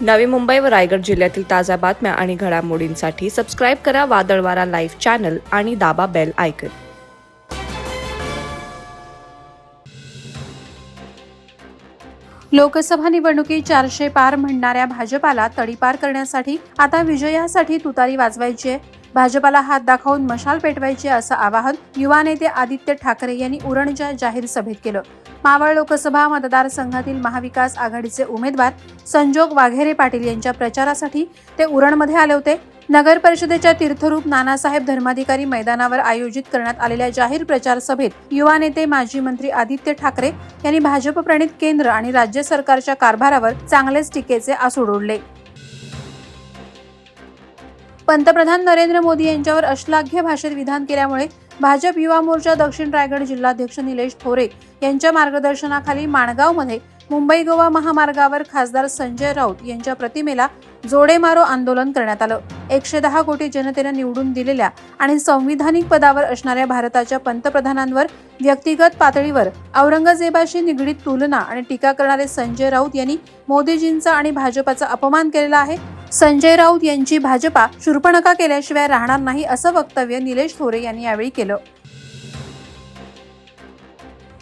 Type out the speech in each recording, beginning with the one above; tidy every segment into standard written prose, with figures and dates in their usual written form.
नवी मुंबई व रायगड जिल्ह्यातील ताज्या बातम्या आणि घडामोडींसाठी सबस्क्राईब करा वादळवारा लाईव्ह चॅनल आणि दाबा बेल आयकॉन. लोकसभा निवडणुकीत 400 पार म्हणणाऱ्या भाजपाला तडीपार करण्यासाठी आता विजयासाठी तुतारी वाजवायची आहे. भाजपाला हात दाखवून मशाल पेटवायची असं आवाहन युवा नेते आदित्य ठाकरे यांनी उरणच्या जाहीर सभेत केलं. मावळ लोकसभा मतदारसंघातील महाविकास आघाडीचे उमेदवार संजोग वाघेरे पाटील यांच्या प्रचारासाठी ते उरणमध्ये आले होते. नगर परिषदेच्या तीर्थरूप नानासाहेब धर्माधिकारी मैदानावर आयोजित करण्यात आलेल्या जाहीर प्रचार सभेत युवा नेते माजी मंत्री आदित्य ठाकरे यांनी भाजप प्रणित केंद्र आणि राज्य सरकारच्या कारभारावर चांगलेच टीकेचे आसूड ओढले. पंतप्रधान नरेंद्र मोदी यांच्यावर अश्लाघ्य भाषेत विधान केल्यामुळे भाजप युवा मोर्चा दक्षिण रायगड जिल्हाध्यक्ष निलेश थोरे यांच्या मार्गदर्शनाखाली माणगावमध्ये मुंबई गोवा महामार्गावर खासदार संजय राऊत यांच्या प्रतिमेला जोडे मारो आंदोलन करण्यात आलं. 110 कोटी जनतेने निवडून दिलेल्या आणि संविधानिक पदावर असणाऱ्या भारताच्या पंतप्रधानांवर व्यक्तिगत पातळीवर औरंगजेबाशी निगडीत तुलना आणि टीका करणारे संजय राऊत यांनी मोदीजींचा आणि भाजपाचा अपमान केलेला आहे. संजय राऊत यांची भाजपा शूर्पणखा केल्याशिवाय राहणार नाही असं वक्तव्य निलेश थोरे यांनी यावेळी केलं.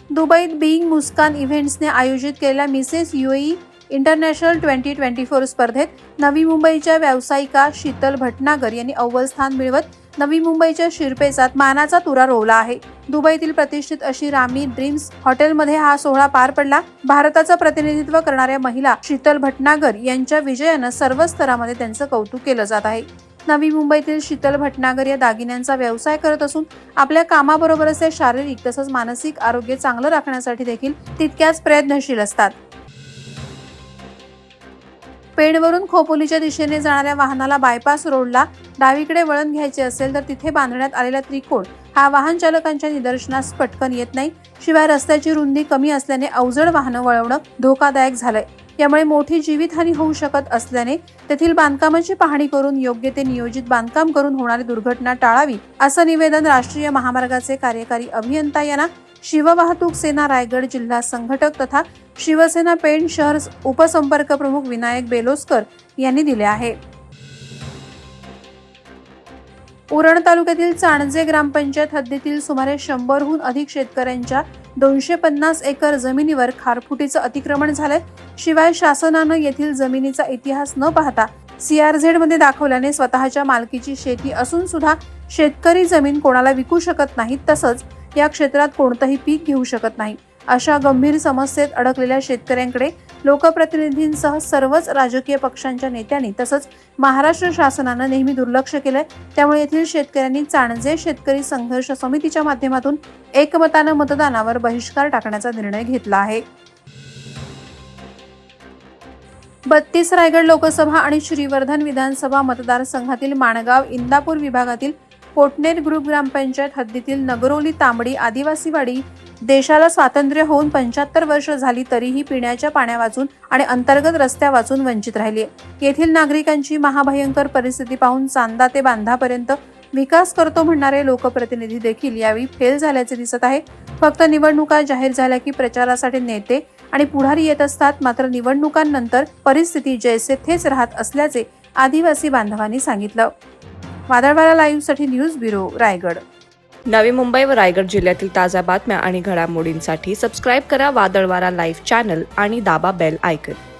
दुबईत बिईंग मुस्कान इव्हेंट्सने आयोजित केलेल्या मिसेस यूएई इंटरनॅशनल 2024 स्पर्धेत नवी मुंबईच्या व्यावसायिका शीतल भटनागर यांनी अव्वल स्थान मिळवत नवी मुंबईच्या शिरपेचात मानाचा तुरा रोवला आहे. दुबईतील प्रतिष्ठित अशी रामी ड्रीम्स हॉटेलमध्ये हा सोहळा पार पडला. भारताचं प्रतिनिधित्व करणाऱ्या महिला शीतल भटनागर यांच्या विजयानं सर्व स्तरामध्ये त्यांचं कौतुक केलं जात आहे. नवी मुंबईतील शीतल भटनागर या दागिन्यांचा व्यवसाय करत असून आपल्या कामाबरोबरच ते शारीरिक तसंच मानसिक आरोग्य चांगलं राखण्यासाठी देखील तितक्याच प्रयत्नशील असतात. पेणवरून खोपोलीच्या दिशेने जाणाऱ्या वाहनाला बायपास रोडला डावीकडे वळण घ्यायचे असेल तर तिथे बांधण्यात आलेला त्रिकोण हा वाहन चालकांच्या निदर्शनास पटकन येत नाही. शिवाय रस्त्याची रुंदी कमी असल्याने अवजड वाहनं वळवणं धोकादायक झालंय. यामुळे मोठी जीवितहानी होऊ शकत असल्याने तेथील बांधकामाची पाहणी करून योग्य ते नियोजित बांधकाम करून होणारी दुर्घटना टाळावी असं निवेदन राष्ट्रीय महामार्गाचे कार्यकारी अभियंता यांना शिववाहतूक सेना रायगड जिल्हा संघटक तथा शिवसेना पेण शहर उपसंपर्क प्रमुख विनायक बेलोस्कर यांनी दिले आहे. उरण तालुक्यातील चाणजे ग्रामपंचायत हद्दीतील सुमारे 100हून अधिक शेतकऱ्यांच्या 250 एकर जमिनीवर खारफुटीचं अतिक्रमण झालंय. शिवाय शासनानं येथील जमिनीचा इतिहास न पाहता CRZ मध्ये दाखवल्याने स्वतःच्या मालकीची शेती असून सुद्धा शेतकरी जमीन कोणाला विकू शकत नाहीत, तसंच या क्षेत्रात कोणतंही पीक घेऊ शकत नाही. अशा गंभीर समस्येत अडकलेल्या शेतकऱ्यांकडे लोकप्रतिनिधींसह सर्वच राजकीय पक्षांच्या नेत्यांनी तसंच महाराष्ट्र शासनानं नेहमी दुर्लक्ष केलंय. त्यामुळे येथील शेतकऱ्यांनी चाणजे शेतकरी संघर्ष समितीच्या माध्यमातून एकमतानं मतदानावर बहिष्कार टाकण्याचा निर्णय घेतला आहे. 32 रायगड लोकसभा आणि श्रीवर्धन विधानसभा मतदारसंघातील माणगाव इंदापूर विभागातील कोटनेर ग्रुप ग्रामपंचायत हद्दीतील नगरोली तांबडी आदिवासीवाडी देशाला स्वातंत्र्य होऊन 75 वर्ष झाली तरीही पिण्याच्या पाण्या वाचून आणि अंतर्गत रस्त्या वाचून वंचित राहिली. येथील नागरिकांची महाभयंकर परिस्थिती पाहून चांदा ते बांधापर्यंत विकास करतो म्हणणारे लोकप्रतिनिधी देखील यावेळी फेल झाल्याचे दिसत आहे. फक्त निवडणुका जाहीर झाल्या की प्रचारासाठी नेते आणि पुढारी येत असतात, मात्र निवडणुकांनंतर परिस्थिती जैसे थेच राहत असल्याचे आदिवासी बांधवांनी सांगितलं. वादळवारा लाईव्ह साठी न्यूज ब्युरो रायगड. नवी मुंबई व रायगड जिल्ह्यातील ताज्या बातम्या आणि घडामोडींसाठी सबस्क्राईब करा वादळवारा लाईव्ह चॅनल आणि दाबा बेल आयकॉन.